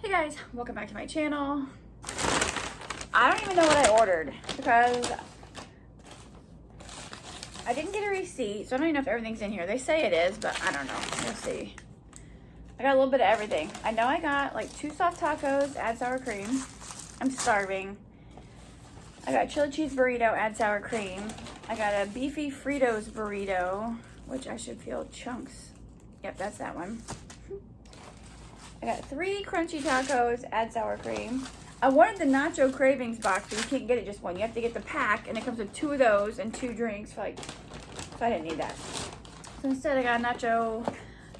Hey guys, welcome back to my channel. I don't even know what I ordered because I didn't get a receipt, so I don't even know if everything's in here. They say it is, but I don't know. We'll see. I got a little bit of everything. I know I got like 2 soft tacos, add sour cream. I'm starving. I got chili cheese burrito, add sour cream. I got a beefy Fritos burrito, which I should feel chunks. Yep, that's that one. I got 3 crunchy tacos, add sour cream. I wanted the nacho cravings box, but you can't get it just one. You have to get the pack, and it comes with 2 of those and 2 drinks. So I didn't need that. So instead, I got nacho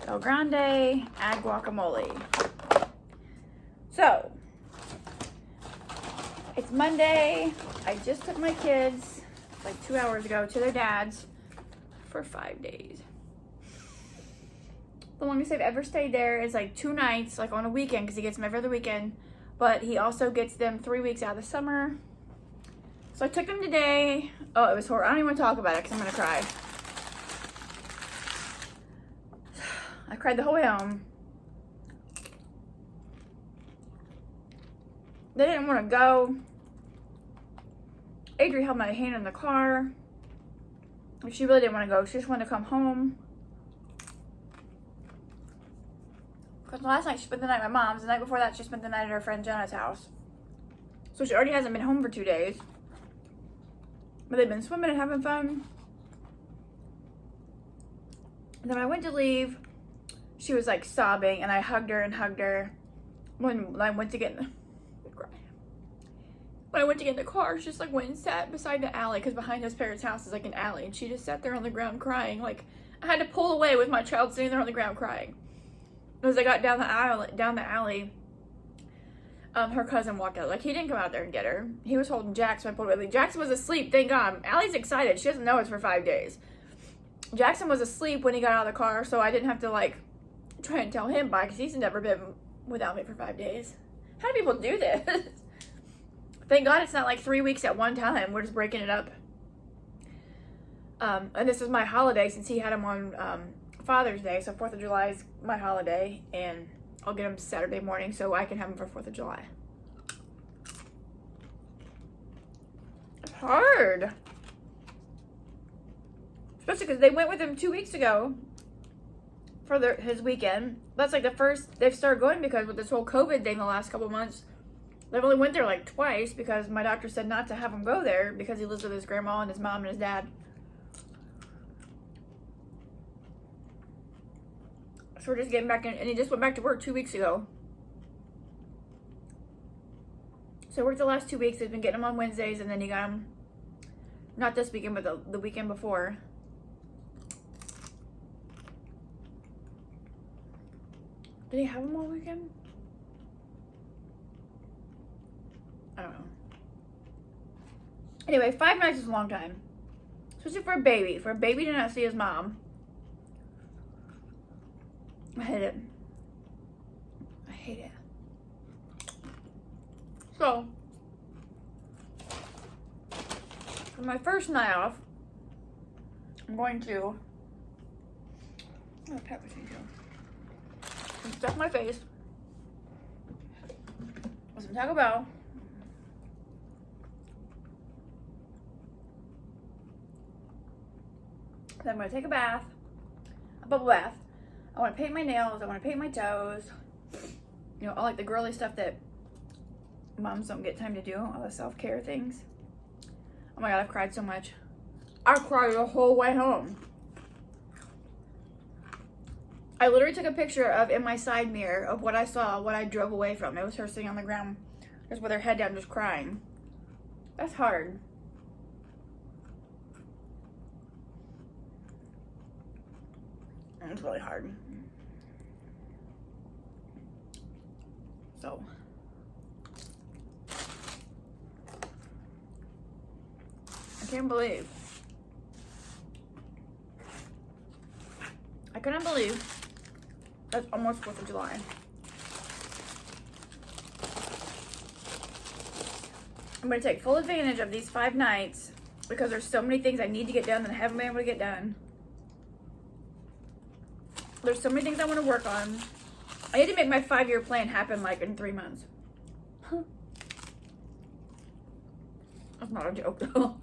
El Grande, add guacamole. So it's Monday. I just took my kids like 2 hours ago to their dad's for 5 days. The longest they've ever stayed there is like 2 nights, like on a weekend, because he gets them every other weekend. But he also gets them 3 weeks out of the summer. So I took them today. Oh, it was horrible. I don't even want to talk about it because I'm going to cry. I cried the whole way home. They didn't want to go. Adri held my hand in the car. She really didn't want to go. She just wanted to come home. Because last night she spent the night at my mom's. The night before that she spent the night at her friend Jenna's house. So she already hasn't been home for 2 days. But they've been swimming and having fun. And then when I went to leave, she was like sobbing, and I hugged her and hugged her. When I went to get in the car, she just like went and sat beside the alley, because behind those parents' house is like an alley, and she just sat there on the ground crying. Like, I had to pull away with my child sitting there on the ground crying. As I got down the alley, her cousin walked out. Like, he didn't come out there and get her. He was holding Jackson. I pulled away. Jackson was asleep, thank God. Allie's excited. She doesn't know it's for 5 days. Jackson was asleep when he got out of the car, so I didn't have to like try and tell him bye, because he's never been without me for 5 days. How do people do this? Thank God it's not like 3 weeks at one time. We're just breaking it up. And this is my holiday, since he had him on Father's Day, so 4th of July is my holiday, and I'll get him Saturday morning so I can have him for 4th of July. It's hard. Especially because they went with him 2 weeks ago for his weekend. That's like the first they've started going, because with this whole COVID thing the last couple months, they've only went there like twice, because my doctor said not to have him go there because he lives with his grandma and his mom and his dad. So we're just getting back in, and he just went back to work 2 weeks ago. So I worked the last 2 weeks. I've been getting him on Wednesdays, and then he got him, not this weekend, but the weekend before. Did he have him all weekend? I don't know. Anyway, 5 nights is a long time. Especially for a baby. For a baby to not see his mom. I hate it. I hate it. So, for my first night off, I'm going to pet with you and stuff my face with some Taco Bell. Then I'm going to take a bath, a bubble bath. I want to paint my nails. I want to paint my toes. You know, all like the girly stuff that moms don't get time to do. All the self-care things. Oh my God, I've cried so much. I cried the whole way home. I literally took a picture of in my side mirror of what I saw, what I drove away from. It was her sitting on the ground just with her head down, just crying. That's hard. It's really hard. So I can't believe. I couldn't believe that's almost 4th of July. I'm going to take full advantage of these 5 nights, because there's so many things I need to get done that I haven't been able to get done. There's so many things I want to work on. I had to make my 5-year plan happen like in 3 months. That's not a joke though.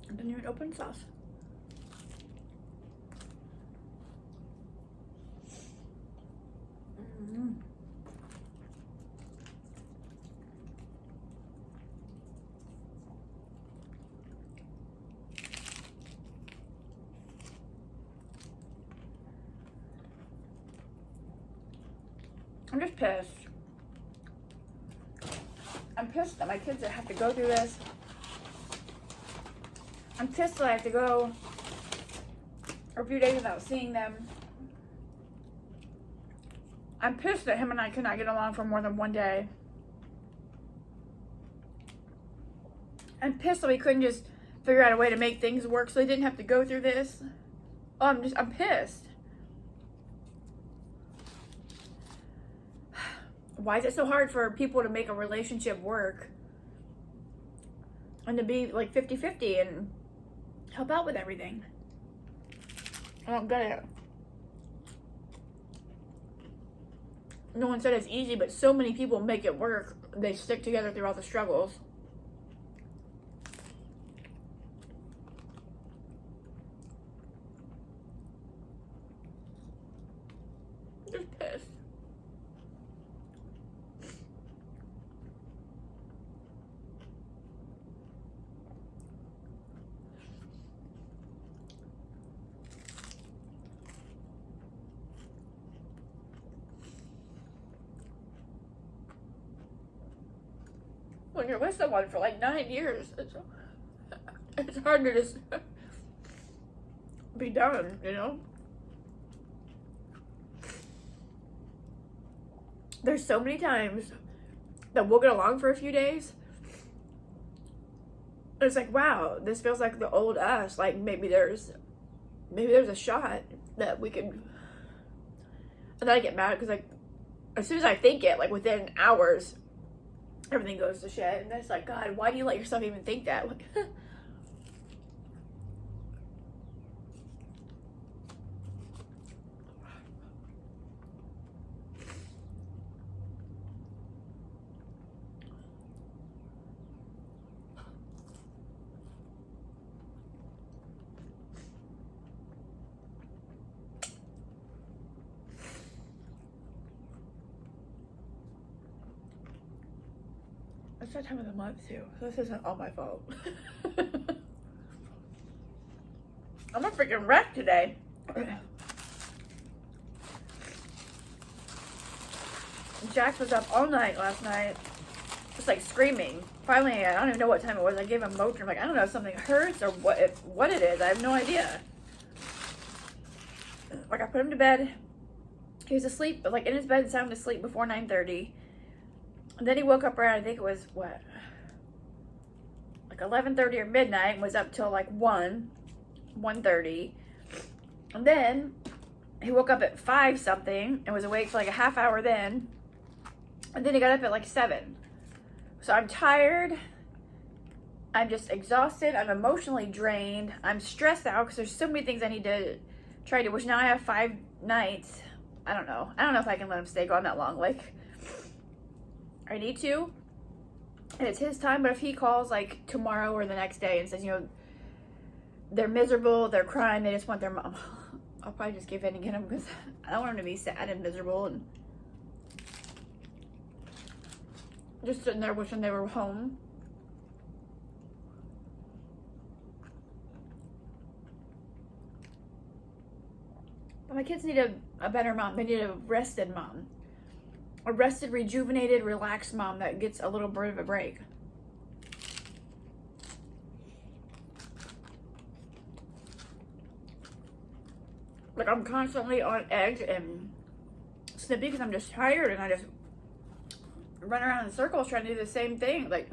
I didn't even open sauce. I'm just pissed. I'm pissed that my kids have to go through this. I'm pissed that I have to go a few days without seeing them. I'm pissed that him and I could not get along for more than one day. I'm pissed that we couldn't just figure out a way to make things work so they didn't have to go through this. Oh, I'm pissed. Why is it so hard for people to make a relationship work and to be like 50-50 and help out with everything? I don't get it. No one said it's easy, but so many people make it work. They stick together through all the struggles. Just pissed. When you're with someone for like 9 years, it's hard to just be done, you know? There's so many times that we'll get along for a few days. It's like, wow, this feels like the old us. Like maybe there's a shot that we could. And then I get mad because like as soon as I think it, like within hours, everything goes to shit. And it's like, God, why do you let yourself even think that? Like, it's that time of the month too. So this isn't all my fault. I'm a freaking wreck today. Jax was up all night last night, just like screaming. Finally, I don't even know what time it was. I gave him Motrin. Like, I don't know if something hurts or what it is. I have no idea. Like, I put him to bed. He was asleep, like in his bed, sound asleep before 9:30. And then he woke up around, I think it was, what, like 11:30 or midnight, and was up till like 1:30. And then he woke up at 5 something and was awake for like a half hour then. And then he got up at like 7. So I'm tired. I'm just exhausted. I'm emotionally drained. I'm stressed out because there's so many things I need to try to, which now I have 5 nights. I don't know if I can let him stay gone that long. Like, I need to, and it's his time, but if he calls like tomorrow or the next day and says, you know, they're miserable, they're crying, they just want their mom, I'll probably just give in and get him because I don't want him to be sad and miserable and just sitting there wishing they were home. But my kids need a better mom. They need a rested mom. A rested, rejuvenated, relaxed mom that gets a little bit of a break. Like, I'm constantly on edge and snippy because I'm just tired and I just run around in circles trying to do the same thing. Like,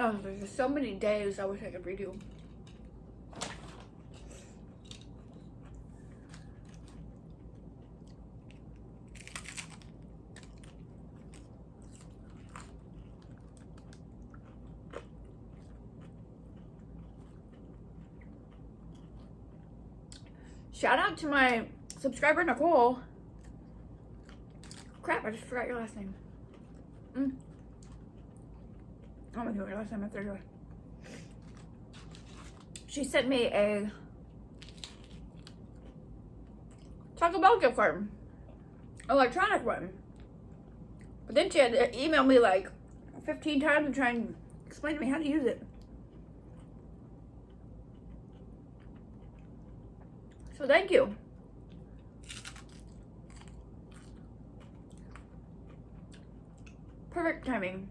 Oh, there's just so many days I wish I could redo. Shout out to my subscriber, Nicole. Crap, I just forgot your last name. I'm gonna do it last time after her. She sent me a Taco Bell gift card, electronic one. But then she had to email me like 15 times and try and explain to me how to use it. So thank you. Perfect timing.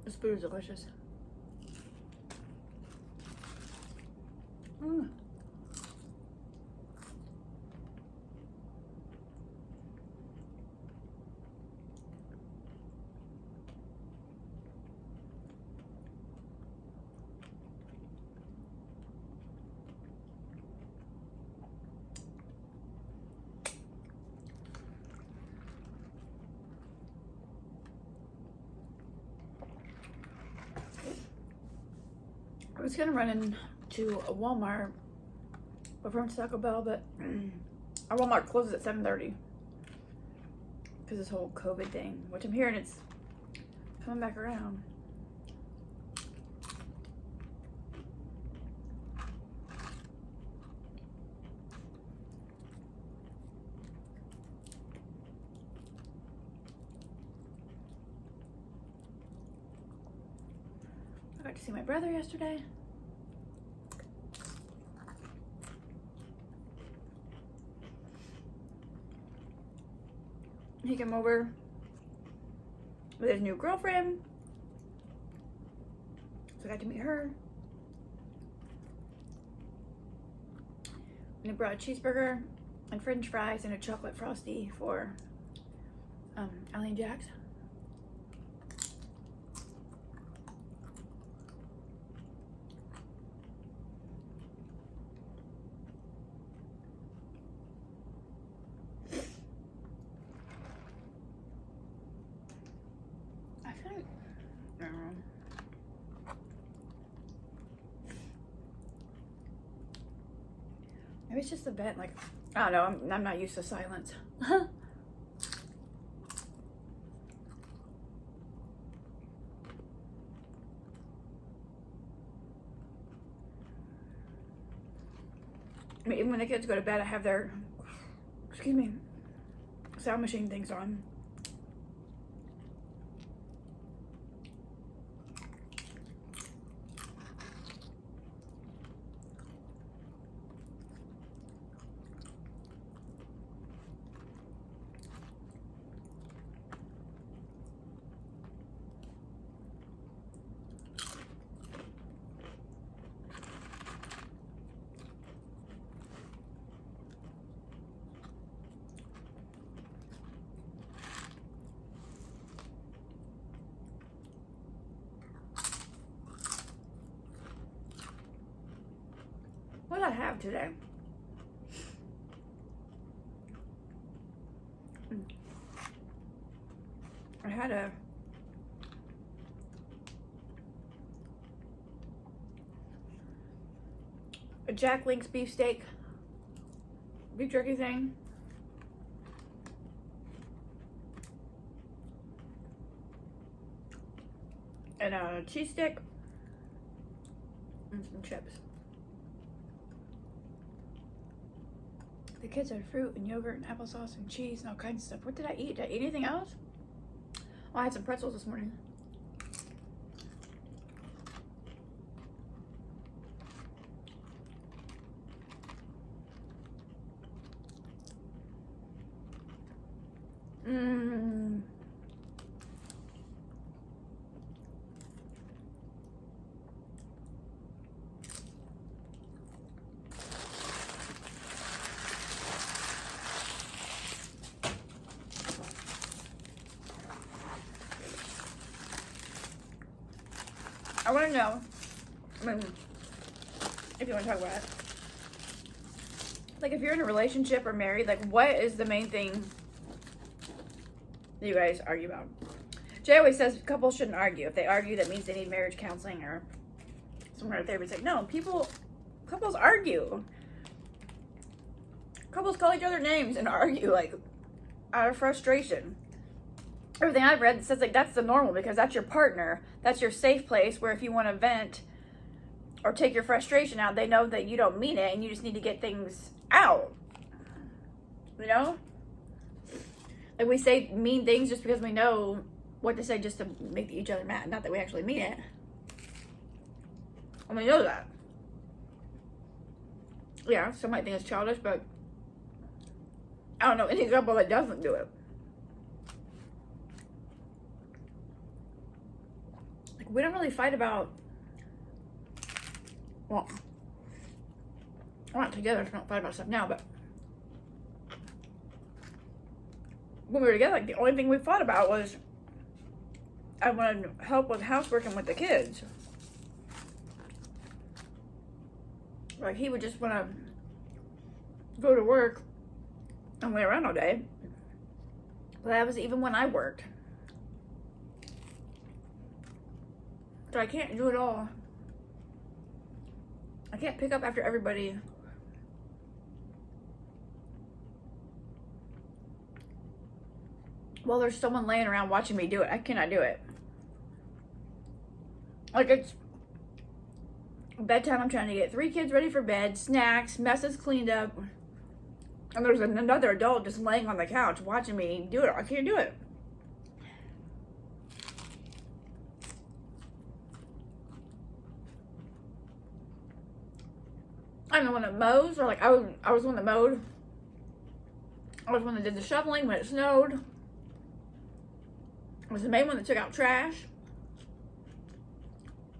This food is delicious. I was gonna run into a Walmart before Taco Bell, but our Walmart closes at 7:30 because this whole COVID thing, which I'm hearing it's coming back around. I got to see my brother yesterday. He came over with his new girlfriend, so I got to meet her. And he brought a cheeseburger and french fries and a chocolate frosty for Allie and Jax. Maybe it's just a bit like, I don't know, I'm not used to silence. And even when the kids go to bed, I have their, excuse me, sound machine things on. What did I have today? I had a Jack Link's beefsteak, beef jerky thing. And a cheese stick and some chips. The kids had fruit and yogurt and applesauce and cheese and all kinds of stuff. What did I eat? Did I eat anything else? Oh, I had some pretzels this morning. I want to know, I mean, if you want to talk about it, like if you're in a relationship or married, like what is the main thing that you guys argue about? Jay always says couples shouldn't argue. If they argue, that means they need marriage counseling or some kind of therapy. It's like, no, couples argue. Couples call each other names and argue, like, out of frustration. Everything I've read says, like, that's the normal because that's your partner. That's your safe place where if you want to vent or take your frustration out, they know that you don't mean it and you just need to get things out. You know? Like, we say mean things just because we know what to say just to make each other mad. Not that we actually mean it. And we know that. Yeah, some might think it's childish, but I don't know any couple that doesn't do it. Like, we don't really fight about, well, we're not together, so we don't fight about stuff now, but when we were together, like, the only thing we fought about was I wanted help with housework and with the kids. Like, he would just want to go to work and lay around all day. But that was even when I worked. So I can't do it all. I can't pick up after everybody. Well, there's someone laying around watching me do it. I cannot do it. Like, it's bedtime. I'm trying to get 3 kids ready for bed, snacks, messes cleaned up, and there's another adult just laying on the couch watching me do it. I can't do it. I'm the one that mows, or like I was the one that mowed. I was the one that did the shoveling when it snowed. I was the main one that took out trash.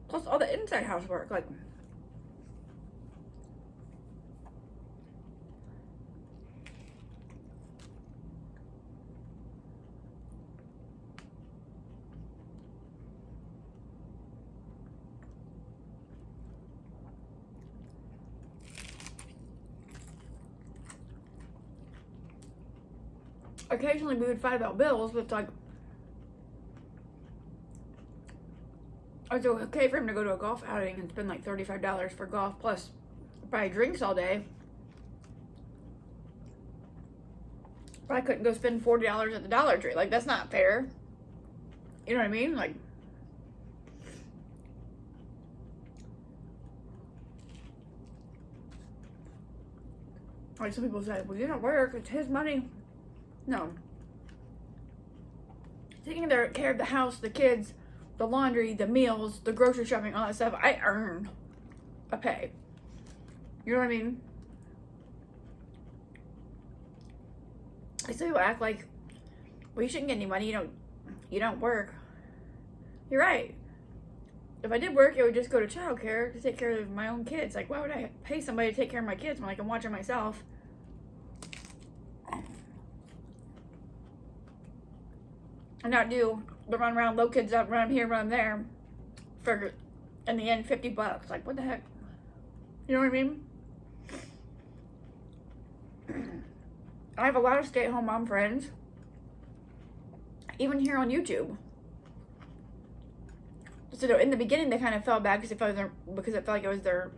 Plus all the inside housework, like. Occasionally we would fight about bills, but it's like, it's okay for him to go to a golf outing and spend like $35 for golf plus buy drinks all day. But I couldn't go spend $40 at the Dollar Tree. Like, that's not fair. You know what I mean? Like, some people say, well, you don't work, it's his money. No. Taking care of the house, the kids, the laundry, the meals, the grocery shopping, all that stuff, I earn a pay. You know what I mean? I still act like, well, you shouldn't get any money, you don't work. You're right. If I did work, it would just go to childcare to take care of my own kids. Like, why would I pay somebody to take care of my kids when I can watch them myself? And not do the run around, load kids up, run here, run there, for, in the end, $50. Like, what the heck? You know what I mean? I have a lot of stay-at-home mom friends, even here on YouTube. So in the beginning, they kind of felt bad because it felt like it was their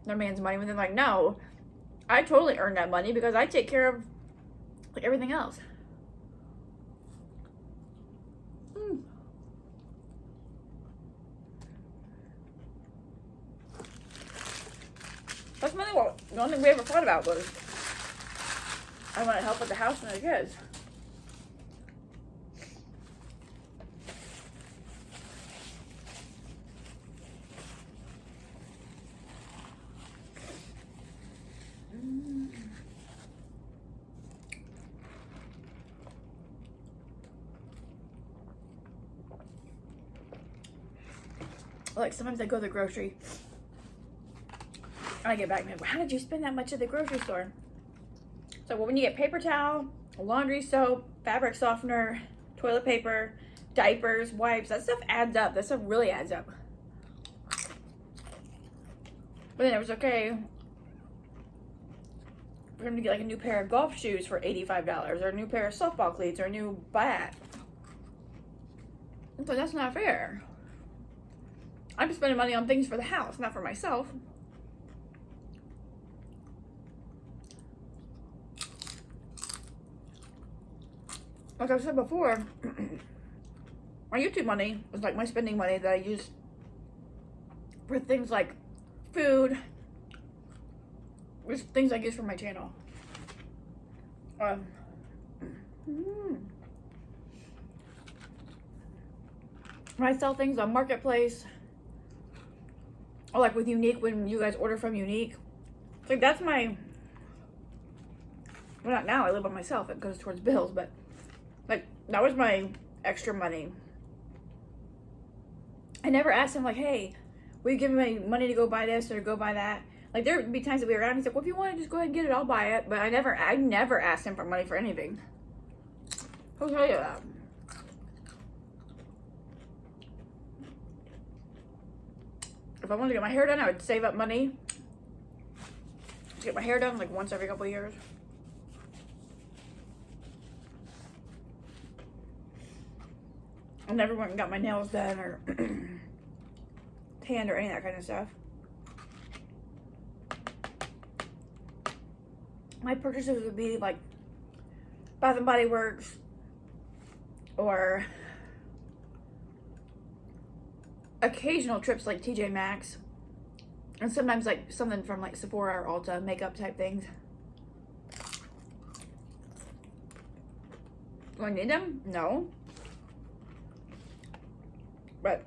man's money. But they're like, no, I totally earned that money because I take care of like everything else. That's mainly the only thing we ever thought about was I want to help with the house and the kids. Like, sometimes I go to the grocery and I get back and I'm like, how did you spend that much at the grocery store? So, well, when you get paper towel, laundry soap, fabric softener, toilet paper, diapers, wipes, that stuff adds up. That stuff really adds up. But then it was okay for him to get like a new pair of golf shoes for $85 or a new pair of softball cleats or a new bat. So that's not fair. I'm spending money on things for the house, not for myself. Like I've said before, my YouTube money is like my spending money that I use for things like food, which things I use for my channel. When I sell things on Marketplace, or like with Unique, when you guys order from Unique, it's like that's my, well, not now, I live by myself, it goes towards bills, but like that was my extra money. I never asked him like, hey, will you give me money to go buy this or go buy that? Like there would be times that we were around, he's like, well, if you want to just go ahead and get it, I'll buy it. But I never asked him for money for anything. I'll tell you that. If I wanted to get my hair done, I would save up money to get my hair done like once every couple of years. I never went and got my nails done or tanned or any of that kind of stuff. My purchases would be like Bath and Body Works or occasional trips like TJ Maxx, and sometimes like something from like Sephora or Ulta, makeup type things. Do I need them? No. But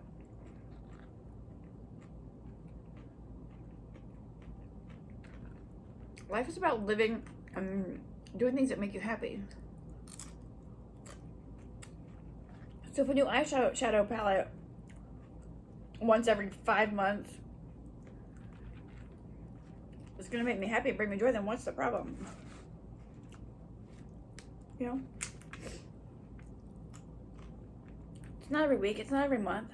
life is about living and doing things that make you happy. So if a new eyeshadow palette once every 5 months it's gonna make me happy and bring me joy, then what's the problem? You know? It's not every week, it's not every month.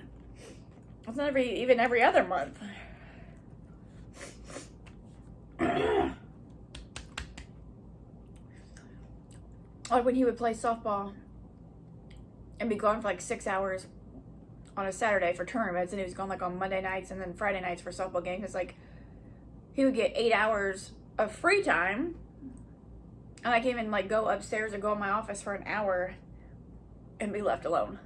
It's not even every other month. Like when he would play softball and be gone for like 6 hours on a Saturday for tournaments, and he was gone like on Monday nights and then Friday nights for softball games. It's like he would get 8 hours of free time, and I can't even like go upstairs or go in my office for an hour and be left alone.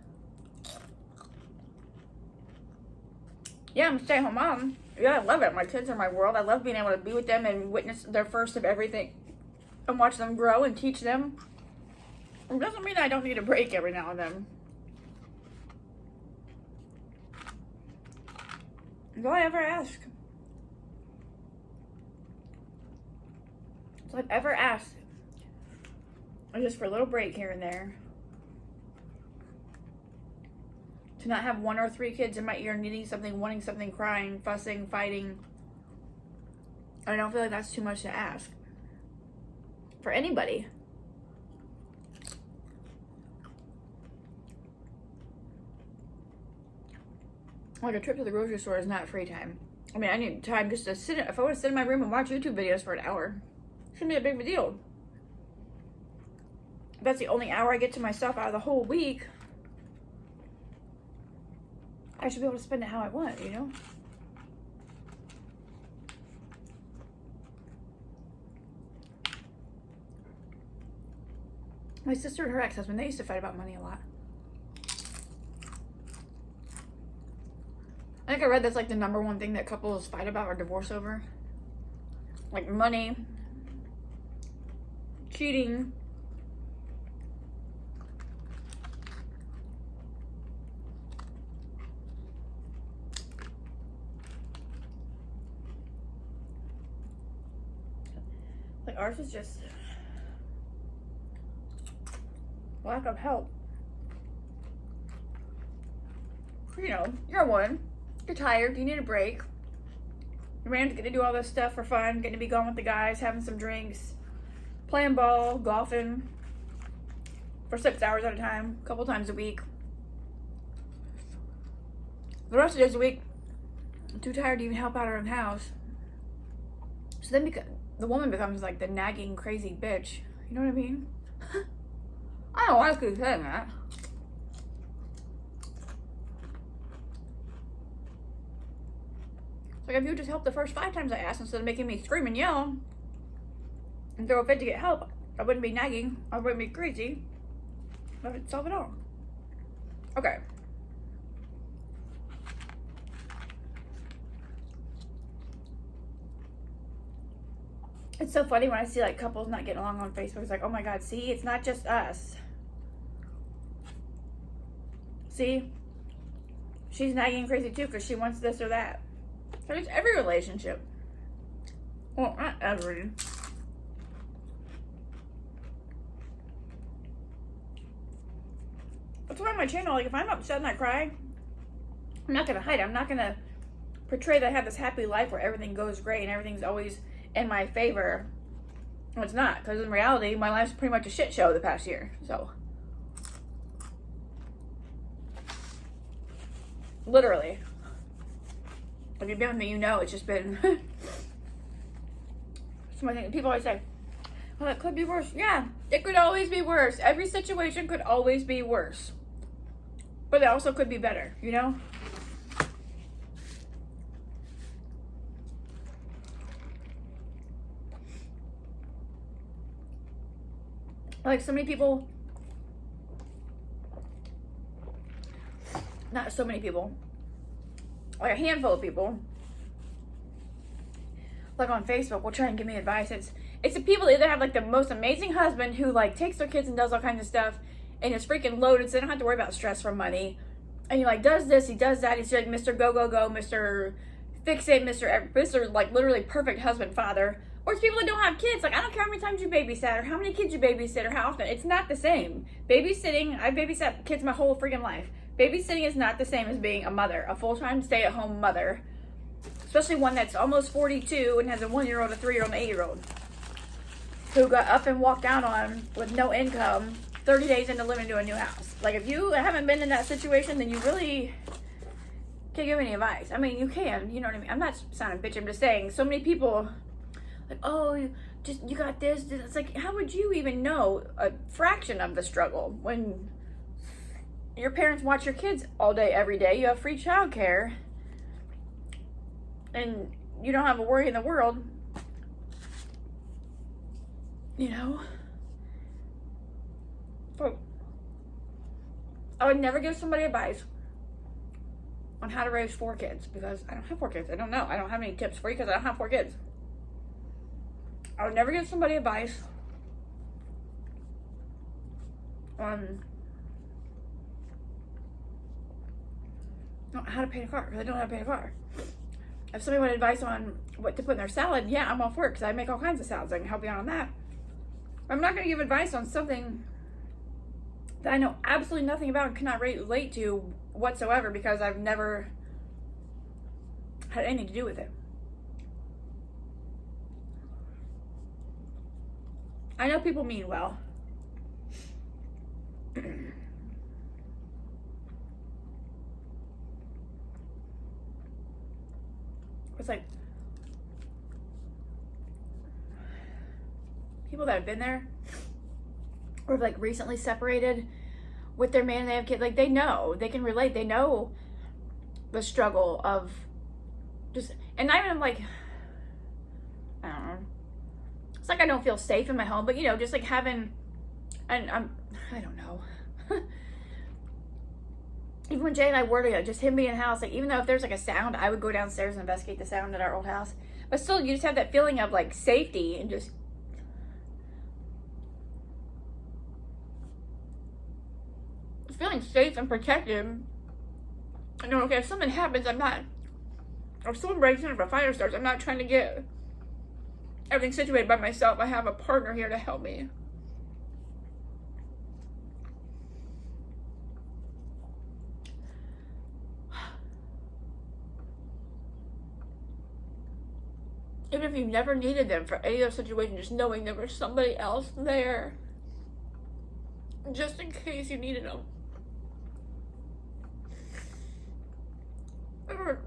Yeah, I'm a stay-at-home mom. Yeah, I love it. My kids are my world. I love being able to be with them and witness their first of everything and watch them grow and teach them. It doesn't mean I don't need a break every now and then. That's all I ever ask. That's all I've ever asked. Just for a little break here and there. To not have 1 or 3 kids in my ear needing something, wanting something, crying, fussing, fighting. I don't feel like that's too much to ask. For anybody. Like a trip to the grocery store is not free time. I mean, I need time just to sit. If I want to sit in my room and watch YouTube videos for an hour, it shouldn't be a big of a deal. If that's the only hour I get to myself out of the whole week, I should be able to spend it how I want, you know? My sister and her ex-husband, they used to fight about money a lot. I think I read that's like the #1 thing that couples fight about or divorce over. Like money, cheating, like ours is just lack of help. You know, you're one. You're tired, you need a break. Your man's getting to do all this stuff for fun, getting to be gone with the guys, having some drinks, playing ball, golfing for 6 hours at a time, a couple times a week. The rest of the days a week, I'm too tired to even help out around the house. So then the woman becomes like the nagging, crazy bitch. You know what I mean? I don't want to keep saying that. It's like, if you just help the first 5 times I asked instead of making me scream and yell and throw a fit to get help, I wouldn't be nagging. I wouldn't be crazy. I would solve it all. Okay. It's so funny when I see like couples not getting along on Facebook. It's like, oh my God, see, it's not just us. See, she's nagging crazy too because she wants this or that. So it's every relationship. Well, not every. That's why on my channel, like if I'm upset and I cry, I'm not gonna hide it. I'm not gonna portray that I have this happy life where everything goes great and everything's always in my favor. Well, it's not, because in reality, my life's pretty much a shit show the past year. So, literally, if you've been with me, you know it's just been. Somebody, people always say, "Well, it could be worse." Yeah, it could always be worse. Every situation could always be worse, but it also could be better. You know. Like so many people, not so many people, like a handful of people, like on Facebook will try and give me advice. It's the people that either have like the most amazing husband who like takes their kids and does all kinds of stuff and is freaking loaded so they don't have to worry about stress for money. And he like does this, he does that, he's like Mr. Go, Go, Go, Mr. Fix It, Mr. like literally perfect husband, father. Or it's people that don't have kids. Like, I don't care how many times you babysit or how many kids you babysit or how often. It's not the same. Babysitting, I've babysat kids my whole freaking life. Babysitting is not the same as being a mother, a full-time stay-at-home mother. Especially one that's almost 42 and has a 1-year-old, a 3-year-old, and an 8-year-old. Who got up and walked out on with no income 30 days into living into a new house. Like, if you haven't been in that situation, then you really can't give any advice. I mean, you can, you know what I mean? I'm not sounding bitch, I'm just saying, so many people... like, oh, you got this. It's like, how would you even know a fraction of the struggle when your parents watch your kids all day, every day? You have free childcare, and you don't have a worry in the world. You know? But I would never give somebody advice on how to raise 4 kids because I don't have 4 kids. I don't know. I don't have any tips for you because I don't have 4 kids. I would never give somebody advice on how to paint a car because I don't know how to paint a car. If somebody wanted advice on what to put in their salad, yeah, I'm all for it because I make all kinds of salads. I can help you out on that. I'm not going to give advice on something that I know absolutely nothing about and cannot relate to whatsoever because I've never had anything to do with it. I know people mean well. It's like people that have been there or like recently separated with their man and they have kids, like they know, they can relate, they know the struggle of just, and not even like, I don't know. It's like I don't feel safe in my home, but you know, just like having, and I don't know. Even when Jay and I were together, just him being in the house, like even though if there's like a sound, I would go downstairs and investigate the sound at our old house. But still, you just have that feeling of like safety and just feeling safe and protected. I know, okay, if something happens, I'm not, or if someone breaks in, if a fire starts, I'm not trying to get everything situated by myself. I have a partner here to help me. Even if you never needed them for any other situation, just knowing there was somebody else there, just in case you needed them.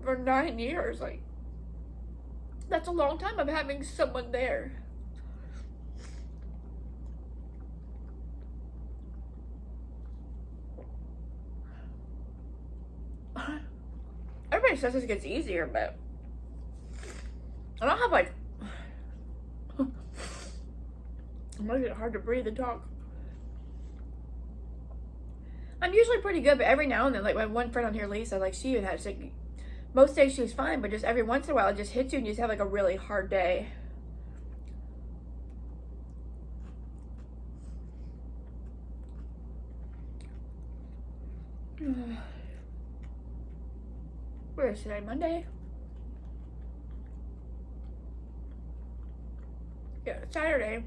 For 9 years, like, That's a long time of having someone there. Everybody says this gets easier, but I don't have like, I'm making it hard to breathe and talk. I'm usually pretty good, but every now and then, like my one friend on here, Lisa, like she even had, like, most days she was fine, but just every once in a while it just hits you and you just have like a really hard day. Where is today? Monday? Yeah, Saturday.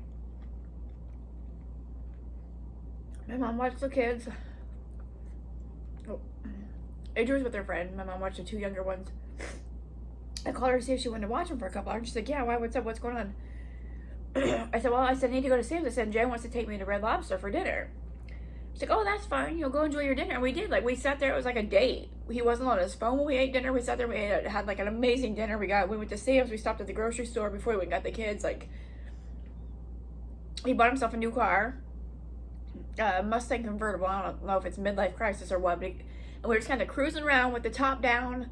My mom watched the kids. Oh. Adrian was with her friend. My mom watched the 2 younger ones. I called her to see if she wanted to watch them for a couple hours. She's like, yeah, why? What's up? What's going on? I said, well, I need to go to Sam's. I said, Jay wants to take me to Red Lobster for dinner. She's like, oh, that's fine. Go enjoy your dinner. And we did. Like, we sat there. It was like a date. He wasn't on his phone when we ate dinner. We sat there. We had like an amazing dinner. We went to Sam's. We stopped at the grocery store before we went and got the kids. Like, he bought himself a new car. Mustang convertible. I don't know if it's midlife crisis or what. But and we were just kind of cruising around with the top down.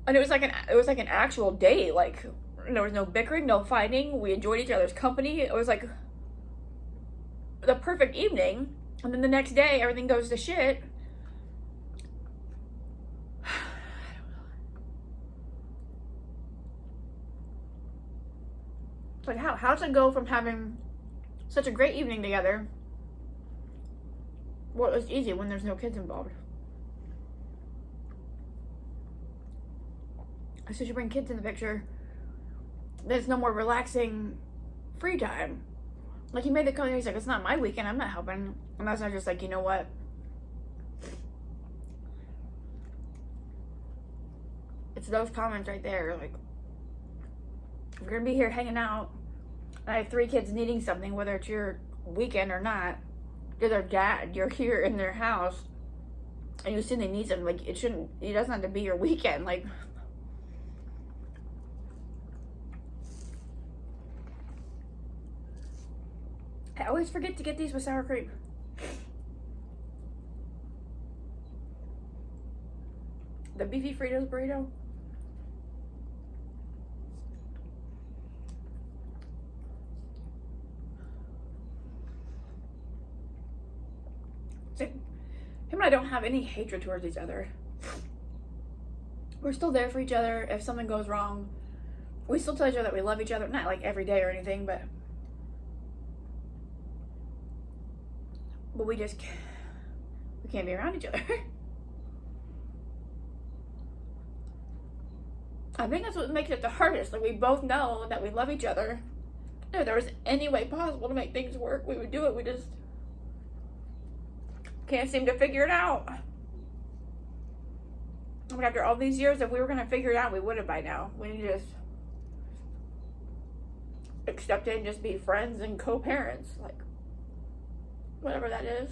And it was like an actual date. Like, there was no bickering, no fighting. We enjoyed each other's company. It was like the perfect evening. And then the next day, everything goes to shit. But how's it go from having such a great evening together? Well, it's easy when there's no kids involved. As soon as you bring kids in the picture, there's no more relaxing free time. Like, he made the comment, he's like, it's not my weekend, I'm not helping. And that's not just like, you know what? It's those comments right there. Like, we're gonna be here hanging out. I have 3 kids needing something, whether it's your weekend or not. They're their dad. You're here in their house, and you assume they need something. Like, it doesn't have to be your weekend. Like, I always forget to get these with sour cream. The beefy Fritos burrito. It's like, him and I don't have any hatred towards each other. We're still there for each other. If something goes wrong, we still tell each other that we love each other. Not like every day or anything, but we can't be around each other. I think that's what makes it the hardest. Like, we both know that we love each other. If there was any way possible to make things work, we would do it. We just can't seem to figure it out. I mean, after all these years, if we were going to figure it out, we would have by now. We need to just accept it and just be friends and co-parents. Like, whatever that is.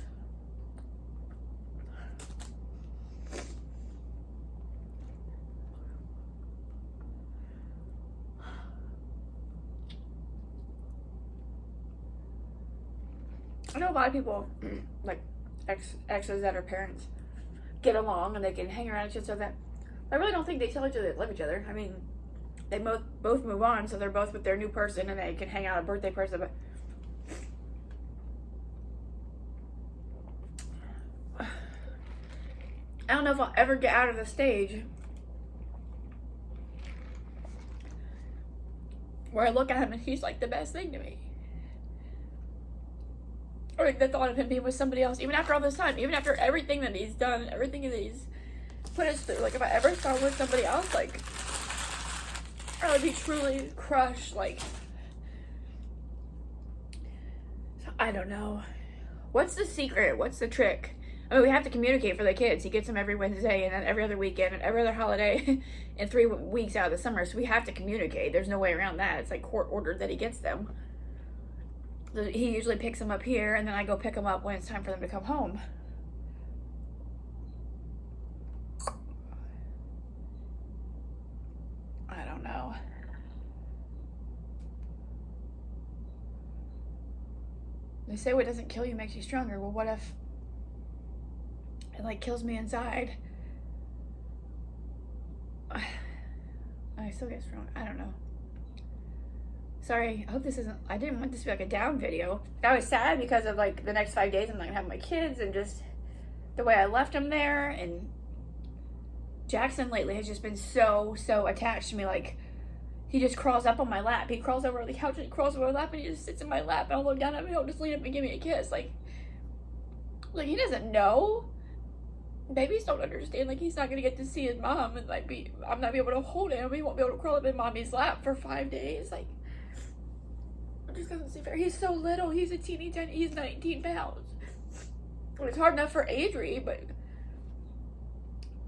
I know a lot of people, like exes that are parents, get along and they can hang around each other. So that I really don't think they tell each other they love each other. I mean, they both move on, so they're both with their new person and they can hang out a birthday person. But I don't know if I'll ever get out of the stage where I look at him and he's like the best thing to me. Or like the thought of him being with somebody else, even after all this time, even after everything that he's done, everything that he's put us through. Like, if I ever saw him with somebody else, like, I would be truly crushed. Like, I don't know. What's the secret? What's the trick? I mean, we have to communicate for the kids. He gets them every Wednesday and then every other weekend and every other holiday and 3 weeks out of the summer. So we have to communicate. There's no way around that. It's like court ordered that he gets them. He usually picks them up here, and then I go pick them up when it's time for them to come home. I don't know. They say what doesn't kill you makes you stronger. Well, what if it like kills me inside? I still get strong. I don't know. Sorry, I hope this isn't, I didn't want this to be like a down video. I was sad because of like the next 5 days I'm not gonna have my kids and just the way I left them there. And Jackson lately has just been so attached to me. Like, he just crawls up on my lap. He crawls over the couch and he crawls over my lap and he just sits in my lap and I'll look down at him and he'll just lean up and give me a kiss. Like he doesn't know. Babies don't understand. Like, he's not gonna get to see his mom and like I'm not be able to hold him. He won't be able to crawl up in mommy's lap for 5 days. Like, it just doesn't seem fair. He's so little. He's a teeny tiny. He's 19 pounds. And it's hard enough for Adri, but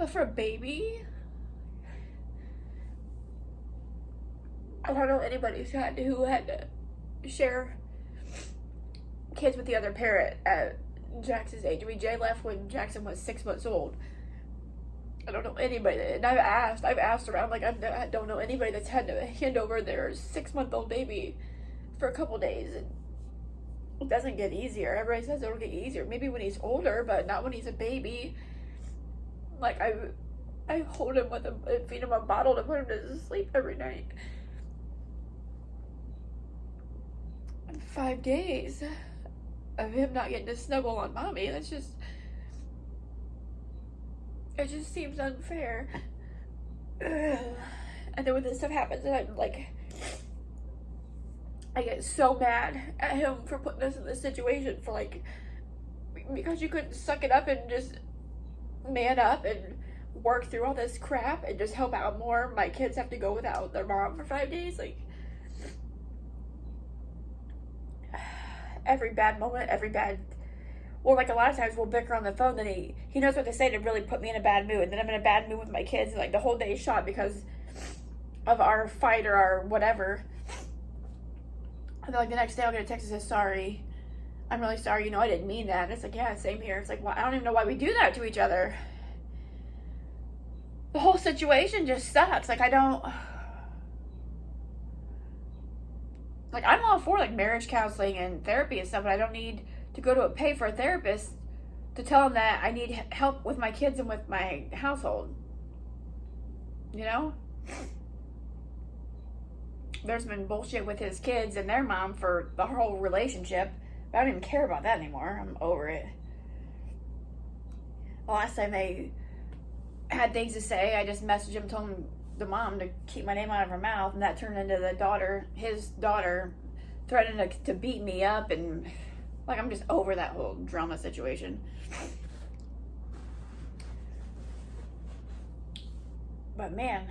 for a baby, I don't know anybody who had to share kids with the other parent at Jackson's age. I mean, Jay left when Jackson was 6 months old. I don't know anybody, and I've asked around, like, I don't know anybody that's had to hand over their 6-month-old baby for a couple days, and it doesn't get easier. Everybody says it'll get easier, maybe when he's older, but not when he's a baby. Like, I hold him with and feed him a bottle to put him to sleep every night. And 5 days of him not getting to snuggle on mommy, it just seems unfair. And then when this stuff happens, and I'm like, I get so mad at him for putting us in this situation, for like, because you couldn't suck it up and just man up and work through all this crap and just help out more. My kids have to go without their mom for 5 days. Like, every bad moment, well, like, a lot of times we'll bicker on the phone, then he knows what to say to really put me in a bad mood, and then I'm in a bad mood with my kids, and like the whole day is shot because of our fight or our whatever. And then like the next day I'll get a text that says, sorry, I'm really sorry, you know, I didn't mean that. And it's like, yeah, same here. It's like, well, I don't even know why we do that to each other. The whole situation just sucks. Like, I'm all for like marriage counseling and therapy and stuff, but I don't need to go to pay for a therapist to tell him that I need help with my kids and with my household. You know? There's been bullshit with his kids and their mom for the whole relationship, but I don't even care about that anymore. I'm over it. The last time they had things to say, I just messaged him, told him, the mom, to keep my name out of her mouth, and that turned into his daughter threatening to beat me up, and like, I'm just over that whole drama situation. But man,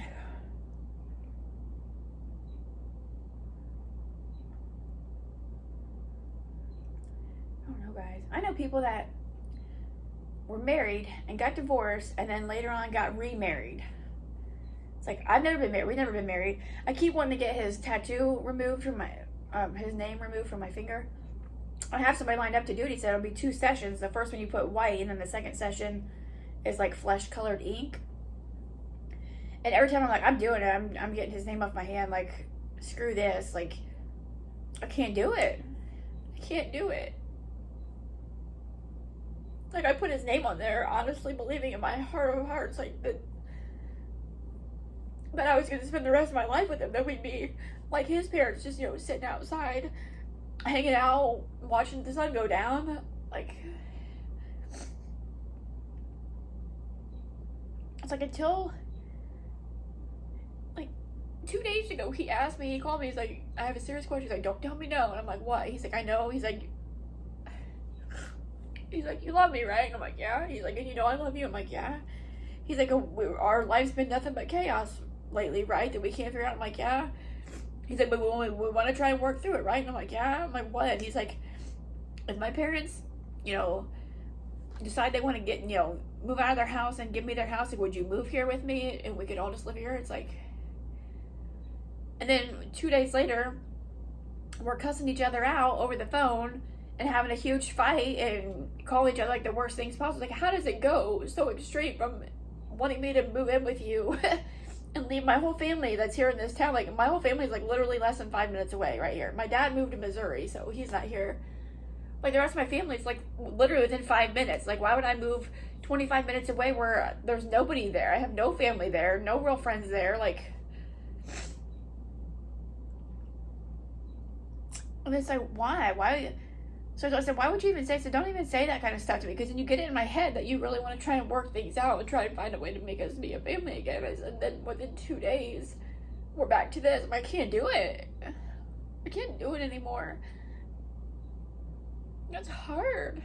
I don't know, guys. I know people that were married and got divorced and then later on got remarried. It's like, I've never been married. We've never been married. I keep wanting to get his tattoo removed from my, his name removed from my finger. I have somebody lined up to do it. He said it'll be 2 sessions. The first one you put white, and then the second session is like flesh-colored ink. And every time I'm like, I'm doing it. I'm getting his name off my hand. Like, screw this. Like, I can't do it. I can't do it. Like, I put his name on there, honestly believing in my heart of hearts, like, that I was going to spend the rest of my life with him, that we'd be like his parents, just, you know, sitting outside, hanging out, watching the sun go down. Like, it's like, until, like, 2 days ago, he called me, he's like, I have a serious question. He's like, don't tell me no. And I'm like, what? He's like, I know. He's like, you love me, right? And I'm like, yeah. He's like, and you know I love you. I'm like, yeah. He's like, our life's been nothing but chaos lately, right? That we can't figure out. I'm like, yeah. He's like, but we want to try and work through it, right? And I'm like, yeah. I'm like, what? And he's like, if my parents, you know, decide they want to get, you know, move out of their house and give me their house, like, would you move here with me and we could all just live here? It's like, and then 2 days later, we're cussing each other out over the phone and having a huge fight and calling each other like the worst things possible. Like, how does it go so extreme from wanting me to move in with you and leave my whole family that's here in this town? Like, my whole family is like literally less than 5 minutes away right here. My dad moved to Missouri, so he's not here Like the rest of my family is like literally within 5 minutes. Like why would I move 25 minutes away where there's nobody there? I have no family there, no real friends there. Like, and it's like, why? So I said, why would you even say? So don't even say that kind of stuff to me, because then you get it in my head that you really want to try and work things out and try and find a way to make us be a family again. And then within 2 days, we're back to this. I can't do it. I can't do it anymore. It's hard.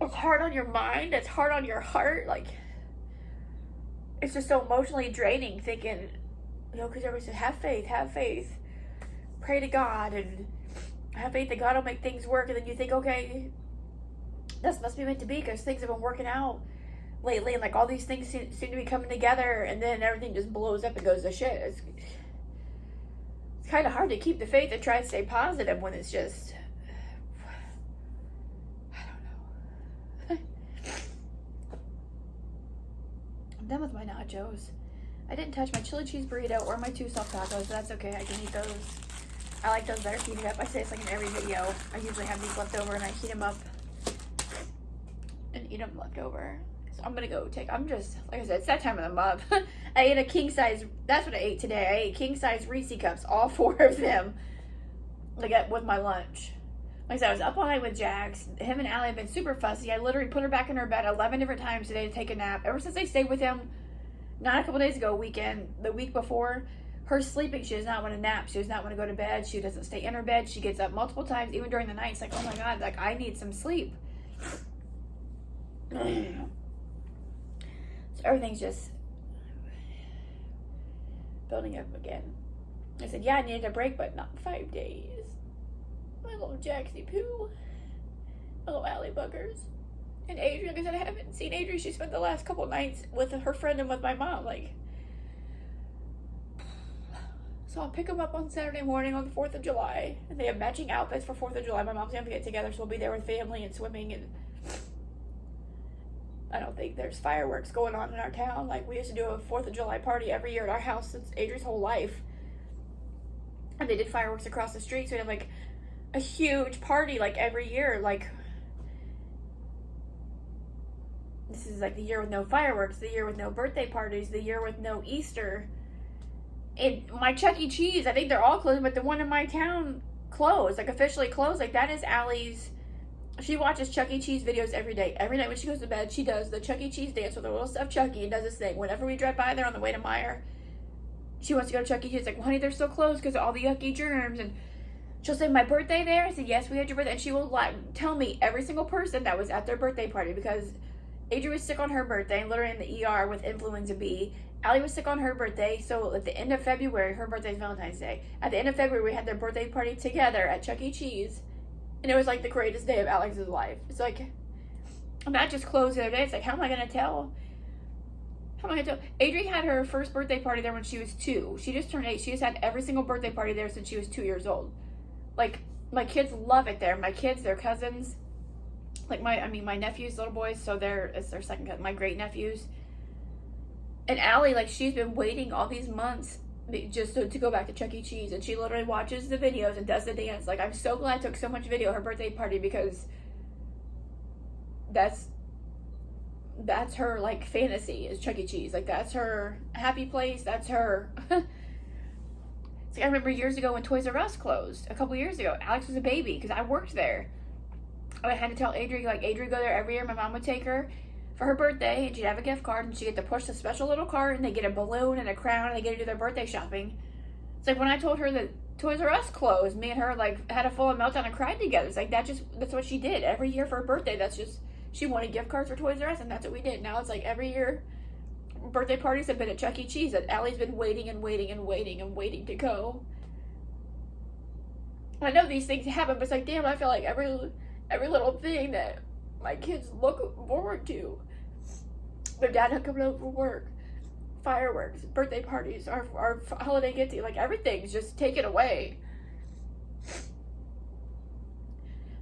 It's hard on your mind. It's hard on your heart. Like, it's just so emotionally draining thinking, you know, because everybody says, have faith, pray to God, and have faith that God will make things work. And then you think, okay, this must be meant to be, because things have been working out lately, and like all these things seem to be coming together, and then everything just blows up and goes to shit. It's kind of hard to keep the faith and try to stay positive when it's just, I don't know. I'm done with my nachos. I didn't touch my chili cheese burrito or my 2 soft tacos, but that's okay. I can eat those. I like those better heated up. I say it's like in every video. I usually have these left over and I heat them up and eat them left over. So I'm gonna go I'm just, like I said, it's that time of the month. I ate a king size, that's what I ate today. I ate king size Reese cups, all 4 of them, like with my lunch. Like I said, I was up all night with Jax. Him and Allie have been super fussy. I literally put her back in her bed 11 different times today to take a nap. Ever since I stayed with him, not a couple days ago, the week before, her sleeping, she does not want to nap. She does not want to go to bed. She doesn't stay in her bed. She gets up multiple times, even during the night. It's like, oh my God, like I need some sleep. So everything's just building up again. I said, yeah, I needed a break, but not 5 days. My little Jaxie Poo. My little Allie Buggers. And Adrian, like I said, I haven't seen Adrian. She spent the last couple nights with her friend and with my mom. Like, so I'll pick them up on Saturday morning on the 4th of July. And they have matching outfits for 4th of July. My mom's going to get together, so we'll be there with family and swimming. And I don't think there's fireworks going on in our town. Like, we used to do a 4th of July party every year at our house since Adrian's whole life. And they did fireworks across the street. So we have, like, a huge party, like, every year. Like, this is, like, the year with no fireworks, the year with no birthday parties, the year with no Easter. And my Chuck E. Cheese, I think they're all closed, but the one in my town closed, like officially closed. Like that is Allie's. She watches Chuck E. Cheese videos every day. Every night when she goes to bed, she does the Chuck E. Cheese dance with a little stuffed Chucky and does this thing. Whenever we drive by there on the way to Meyer, she wants to go to Chuck E. Cheese. Like, well, honey, they're still closed because of all the yucky germs. And she'll say, my birthday there? I said, yes, we had your birthday. And she will tell me every single person that was at their birthday party, because Adrian was sick on her birthday, literally in the ER with influenza B. Allie was sick on her birthday, so at the end of February, her birthday is Valentine's Day. At the end of February, we had their birthday party together at Chuck E. Cheese, and it was like the greatest day of Alex's life. It's like, and that just closed the other day. It's like, how am I going to tell? How am I going to tell? Adrian had her first birthday party there when she was 2. She just turned 8. She just had every single birthday party there since she was 2 years old. Like, my kids love it there. My kids, their cousins, like my nephews, little boys, so it's their second cousin, my great nephews. And Allie, like, she's been waiting all these months just to go back to Chuck E. Cheese, and she literally watches the videos and does the dance. Like, I'm so glad I took so much video of her birthday party, because that's her, like, fantasy is Chuck E. Cheese. Like, that's her happy place. That's her. It's like, I remember years ago when Toys R Us closed, a couple years ago. Alex was a baby because I worked there. I had to tell Adrian, like, Adrian go there every year. My mom would take her for her birthday, and she'd have a gift card, and she'd get to push the special little cart, and they get a balloon and a crown, and they get to do their birthday shopping. It's like when I told her that Toys R Us closed, me and her, like, had a full meltdown and cried together. It's like, that's what she did every year for her birthday. That's just, she wanted gift cards for Toys R Us, and that's what we did. Now it's like every year, birthday parties have been at Chuck E. Cheese, and Allie's been waiting and waiting and waiting and waiting to go. I know these things happen, but it's like, damn, I feel like every little thing that my kids look forward to. Their dad not coming over for work, fireworks, birthday parties, our holiday get-to, like, everything's just taken away.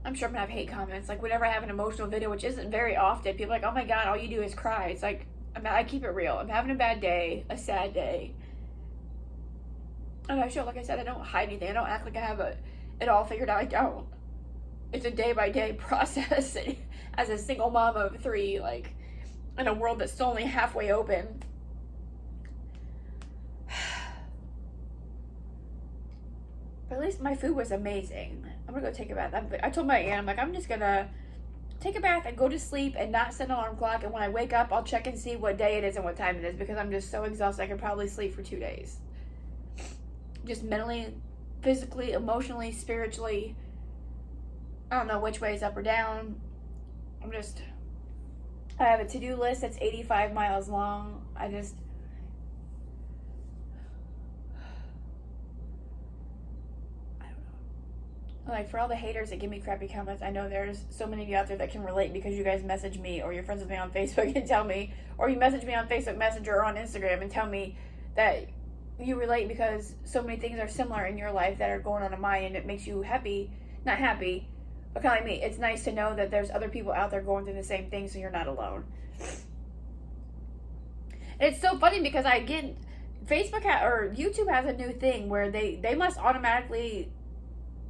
I'm sure I'm gonna have hate comments. Like, whenever I have an emotional video, which isn't very often, people are like, oh my God, all you do is cry. It's like, I keep it real. I'm having a bad day, a sad day. And I show, like I said, I don't hide anything. I don't act like I have it all figured out. I don't. It's a day-by-day process as a single mom of 3, like, in a world that's still only halfway open. But at least my food was amazing. I'm gonna go take a bath. I told my aunt, I'm like, I'm just gonna take a bath and go to sleep and not set an alarm clock. And when I wake up, I'll check and see what day it is and what time it is, because I'm just so exhausted. I could probably sleep for 2 days. Just mentally, physically, emotionally, spiritually. I don't know which way is up or down. I have a to-do list that's 85 miles long. I don't know. Like, for all the haters that give me crappy comments, I know there's so many of you out there that can relate, because you guys message me, or you're friends with me on Facebook and tell me, or you message me on Facebook Messenger or on Instagram and tell me that you relate because so many things are similar in your life that are going on in mine, and it makes you happy. Not happy, but kind of like me. It's nice to know that there's other people out there going through the same thing, so you're not alone. And it's so funny because I get or YouTube has a new thing where they must automatically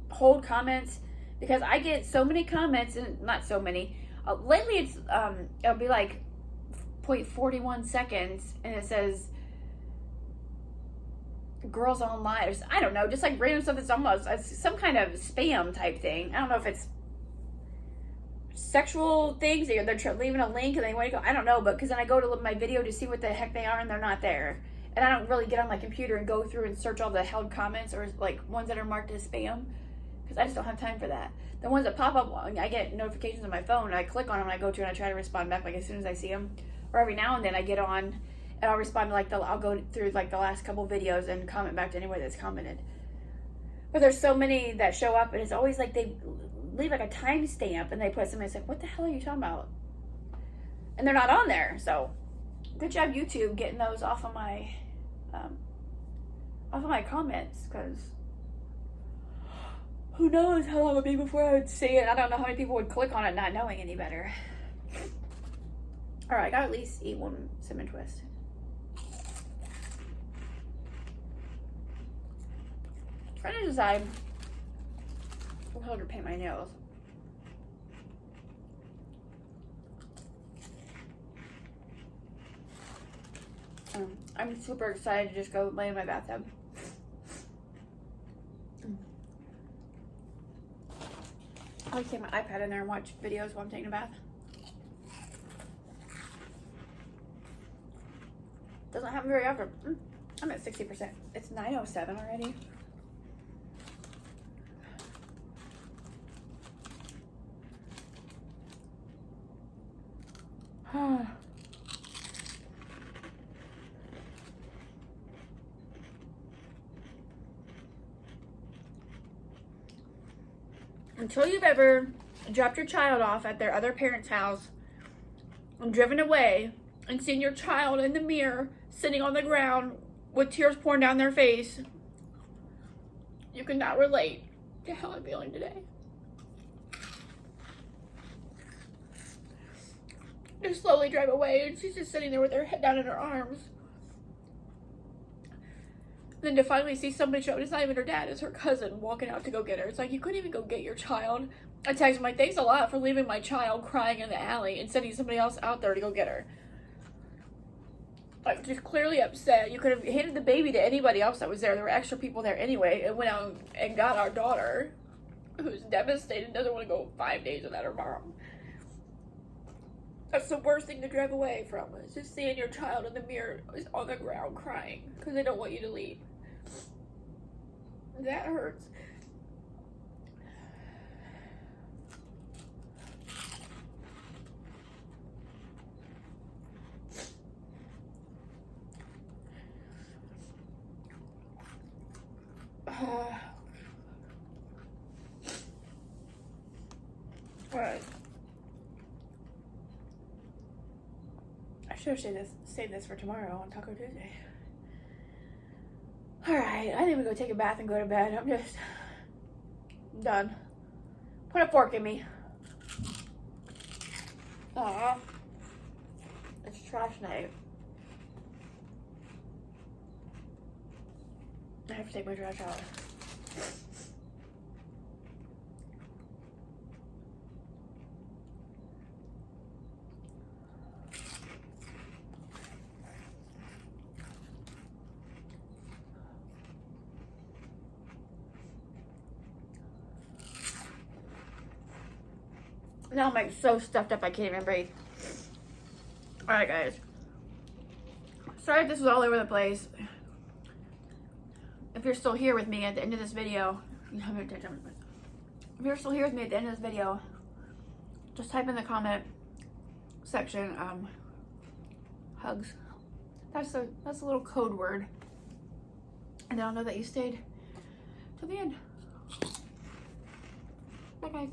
hold comments, because I get so many comments, and not so many. Lately, it's it'll be like 0.41 seconds, and it says girls online, or I don't know, just like random stuff that's almost some kind of spam type thing. I don't know if it's sexual things, they're leaving a link and they want to go, I don't know, but because then I go to my video to see what the heck they are, and they're not there, and I don't really get on my computer and go through and search all the held comments or like ones that are marked as spam, because I just don't have time for that. The ones that pop up, I get notifications on my phone, and I click on them, and I go to and I try to respond back like as soon as I see them, or every now and then I get on and I'll respond to like I'll go through like the last couple videos and comment back to anybody that's commented. But there's so many that show up, and it's always like they leave like a timestamp and they put something, it's like, what the hell are you talking about? And they're not on there. So good job, YouTube, getting those off of my comments, because who knows how long it would be before I would see it. I don't know how many people would click on it not knowing any better. All right, I gotta at least eat one cinnamon twist. Trying to decide how to paint my nails. I'm super excited to just go lay in my bathtub. I like to take my iPad in there and watch videos while I'm taking a bath. Doesn't happen very often. I'm at 60%. It's 9:07 already. Until you've ever dropped your child off at their other parent's house and driven away and seen your child in the mirror sitting on the ground with tears pouring down their face, you cannot relate to how I'm feeling today. They slowly drive away, and she's just sitting there with her head down in her arms. Then to finally see somebody show up, it's not even her dad, it's her cousin walking out to go get her. It's like, you couldn't even go get your child. I text him like, thanks a lot for leaving my child crying in the alley and sending somebody else out there to go get her. Like, just clearly upset. You could have handed the baby to anybody else that was there. There were extra people there anyway, and went out and got our daughter, who's devastated, doesn't want to go 5 days without her mom. That's the worst thing to drive away from, is just seeing your child in the mirror is on the ground crying because they don't want you to leave. That hurts. Alright. I should have saved this for tomorrow on Taco Tuesday. Alright, I think we go take a bath and go to bed. I'm just done. Put a fork in me. Aw. It's trash night. I have to take my trash out. Now I'm like so stuffed up I can't even breathe. Alright guys. Sorry if this was all over the place. If you're still here with me at the end of this video, if you're still here with me at the end of this video, just type in the comment section, hugs. That's a little code word. And then I'll know that you stayed till the end. Bye guys.